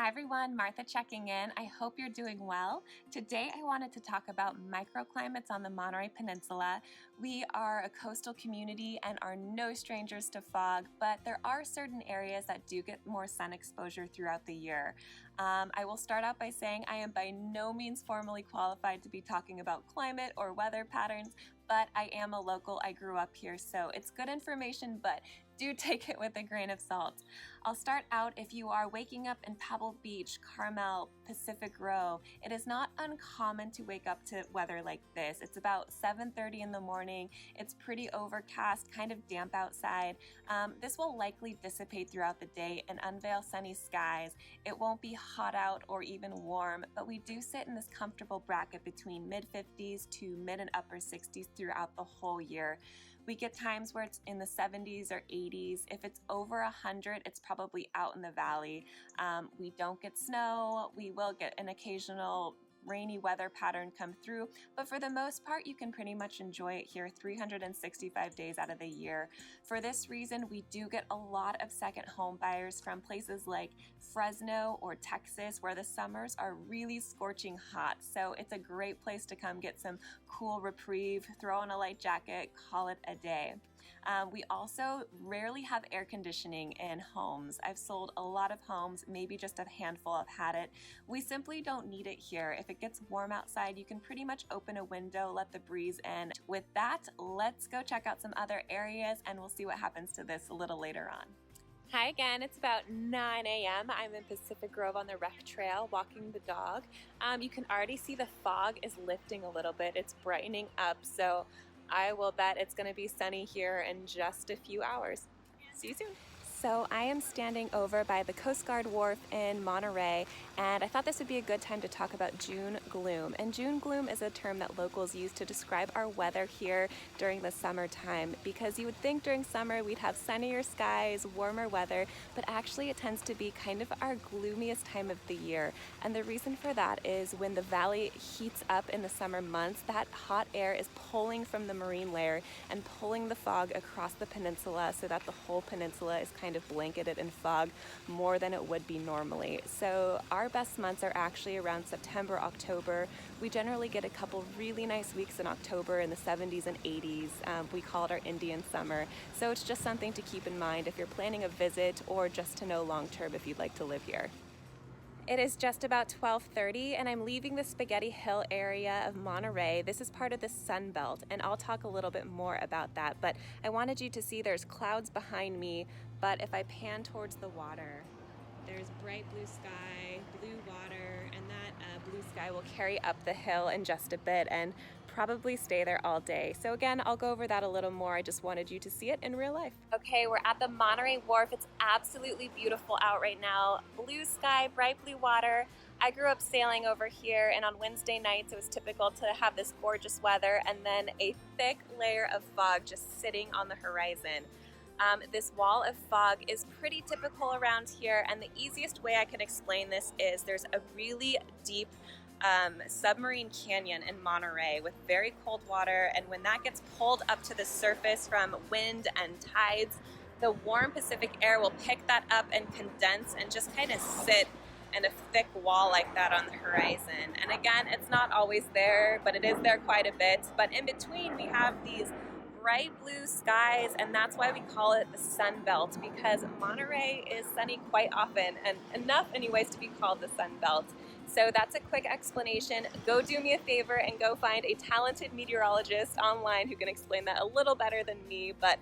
Hi everyone, Martha checking in. I hope you're doing well. Today I wanted to talk about microclimates on the Monterey Peninsula. We are a coastal community and are no strangers to fog, but there are certain areas that do get more sun exposure throughout the year. I will start out by saying I am by no means formally qualified to be talking about climate or weather patterns, but I am a local. I grew up here, so it's good information, but do take it with a grain of salt. I'll start out if you are waking up in Pebble Beach, Carmel, Pacific Grove. It is not uncommon to wake up to weather like this. It's about 7:30 in the morning. It's pretty overcast, kind of damp outside. This will likely dissipate throughout the day and unveil sunny skies. It won't be hot out or even warm, but we do sit in this comfortable bracket between mid-50s to mid and upper 60s throughout the whole year. We get times where it's in the 70s or 80s. If it's over 100, it's probably out in the valley. We don't get snow. We will get an occasional rainy weather pattern come through, but for the most part, you can pretty much enjoy it here 365 days out of the year. For this reason, we do get a lot of second home buyers from places like Fresno or Texas, where the summers are really scorching hot. So it's a great place to come get some cool reprieve, throw on a light jacket, call it a day. We also rarely have air conditioning in homes. I've sold a lot of homes, maybe just a handful have had it. We simply don't need it here. If it gets warm outside, you can pretty much open a window, let the breeze in. With that, let's go check out some other areas and we'll see what happens to this a little later on. Hi again, it's about 9 a.m. I'm in Pacific Grove on the rec trail walking the dog. You can already see the fog is lifting a little bit. It's brightening up, so I will bet it's going to be sunny here in just a few hours. See you soon. So I am standing over by the Coast Guard Wharf in Monterey, and I thought this would be a good time to talk about June gloom. And June gloom is a term that locals use to describe our weather here during the summertime, because you would think during summer we'd have sunnier skies, warmer weather, but actually it tends to be kind of our gloomiest time of the year. And the reason for that is when the valley heats up in the summer months, that hot air is pulling from the marine layer and pulling the fog across the peninsula so that the whole peninsula is kind of blanketed in fog more than it would be normally. So our best months are actually around September, October. We generally get a couple really nice weeks in October in the 70s and 80s. We call it our Indian summer. So it's just something to keep in mind if you're planning a visit or just to know long term if you'd like to live here. It is just about 12:30 and I'm leaving the Spaghetti Hill area of Monterey. This is part of the Sun Belt, and I'll talk a little bit more about that, but I wanted you to see there's clouds behind me, but if I pan towards the water, there's bright blue sky, blue water, and that blue sky will carry up the hill in just a bit and probably stay there all day. So again, I'll go over that a little more. I just wanted you to see it in real life. Okay, we're at the Monterey Wharf. It's absolutely beautiful out right now. Blue sky, bright blue water. I grew up sailing over here, and on Wednesday nights it was typical to have this gorgeous weather and then a thick layer of fog just sitting on the horizon. This wall of fog is pretty typical around here, and the easiest way I can explain this is there's a really deep submarine canyon in Monterey with very cold water, and when that gets pulled up to the surface from wind and tides, the warm Pacific air will pick that up and condense and just kind of sit in a thick wall like that on the horizon. And again, it's not always there, but it is there quite a bit. But in between, we have these bright blue skies, and that's why we call it the Sun Belt, because Monterey is sunny quite often, and enough anyways to be called the Sun Belt. So that's a quick explanation. Go do me a favor and go find a talented meteorologist online who can explain that a little better than me, but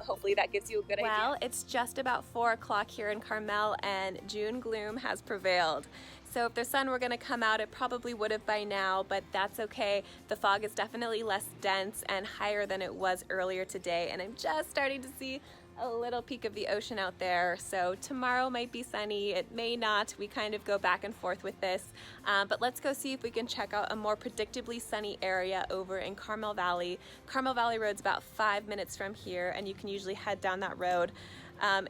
hopefully that gives you a good idea. Well, it's just about 4 o'clock here in Carmel, and June gloom has prevailed. So if the sun were going to come out, it probably would have by now, but that's okay. The fog is definitely less dense and higher than it was earlier today, and I'm just starting to see a little peek of the ocean out there. So tomorrow might be sunny, it may not. We kind of go back and forth with this, but let's go see if we can check out a more predictably sunny area over in Carmel Valley. Carmel Valley Road's about 5 minutes from here, and you can usually head down that road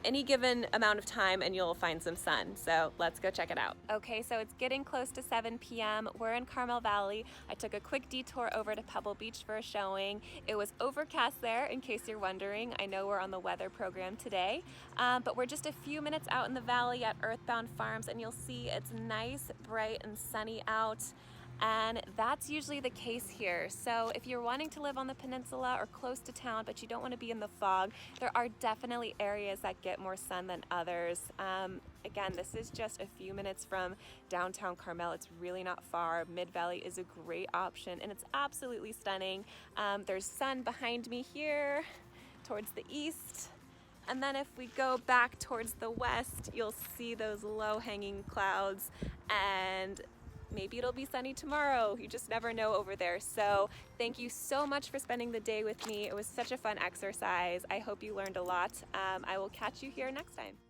any given amount of time and you'll find some sun. So let's go check it out. Okay, so it's getting close to 7 p.m. We're in Carmel Valley. I took a quick detour over to Pebble Beach for a showing. It was overcast there, in case you're wondering. I know we're on the weather program today, but we're just a few minutes out in the valley at Earthbound Farms, and you'll see it's nice, bright, and sunny out. And that's usually the case here. So if you're wanting to live on the peninsula or close to town, but you don't want to be in the fog, there are definitely areas that get more sun than others. Again, this is just a few minutes from downtown Carmel. It's really not far. Mid-Valley is a great option, and it's absolutely stunning. There's sun behind me here towards the east. And then if we go back towards the west, you'll see those low-hanging clouds, and maybe it'll be sunny tomorrow. You just never know over there. So thank you so much for spending the day with me. It was such a fun exercise. I hope you learned a lot. I will catch you here next time.